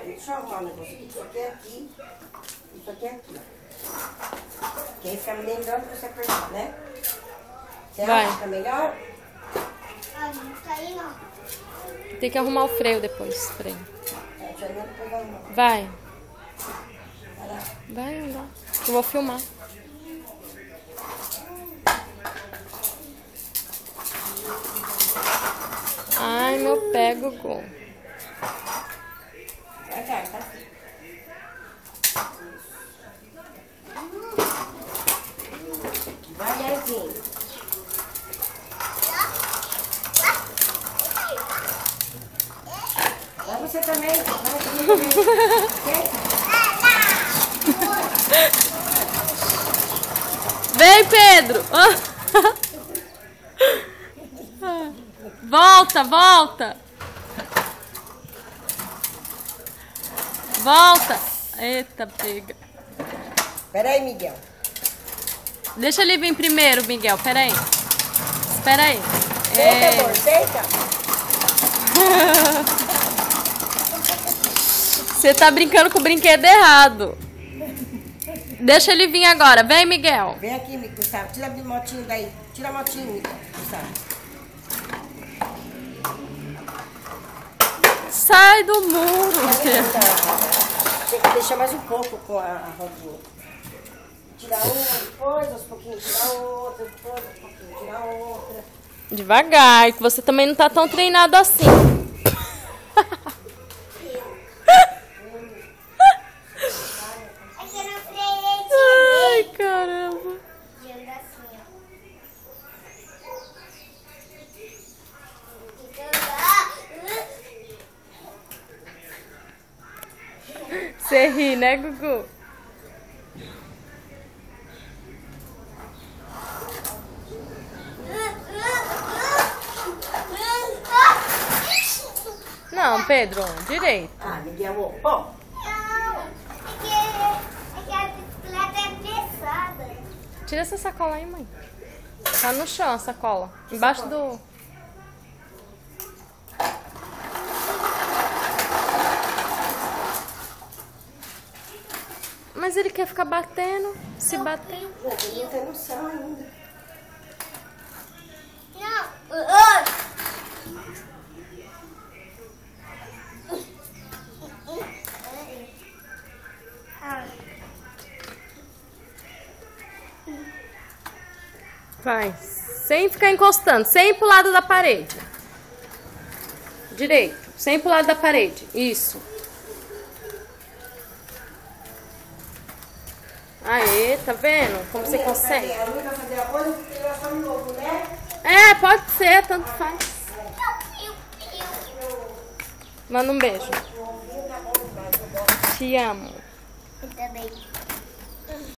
deixa eu arrumar um negócio aqui. Isso aqui é aqui. Isso aqui é aqui. Que aí fica melhor pra você apertar, né? Você acha que fica melhor? Ah, não tá aí não. Tem que arrumar o freio depois. Freio. Deixa eu pegar uma. Vai. Vai lá. Vai andar. Eu vou filmar. Ai, meu pé, Gugu. Vai, cara, tá aqui. Devagarzinho. Vai você também. Vai você também. Vem, Pedro! Volta, volta! Volta! Eita, pega. Pera aí, Miguel. Deixa ele vir primeiro, Miguel. Pera aí. Espera aí. Deita, amor, deita. Você tá brincando com o brinquedo errado. Deixa ele vir agora. Vem, Miguel. Vem aqui, Gustavo. Tira a motinho daí. Tira a motinho, Miguel. Gustavo. Sai do muro. Tem que deixar mais um pouco com a rodinha. Tira uma, depois, aos pouquinhos, tira outra, depois, aos pouquinhos, tira outra. Devagar, que você também não tá tão treinado assim. É que eu não freiei Ai, caramba. de andar assim, ó. Tem que andar. Você ri, né, Gugu? Não, Pedro, direito. Ah, Miguel, bom. Não, é que a bicicleta é pesada. Tira essa sacola aí, mãe. Tá no chão a sacola. Embaixo do... Mas ele quer ficar batendo. Se bater... Ele não tem noção ainda. Não. Vai. Sem ficar encostando. Sem ir pro lado da parede. Direito. Sem ir pro lado da parede. Isso. Aê, tá vendo? Como você consegue? A Lu vai fazer a coisa porque ela só me novo, né? É, pode ser, tanto faz. Manda um beijo. Te amo. Eu também.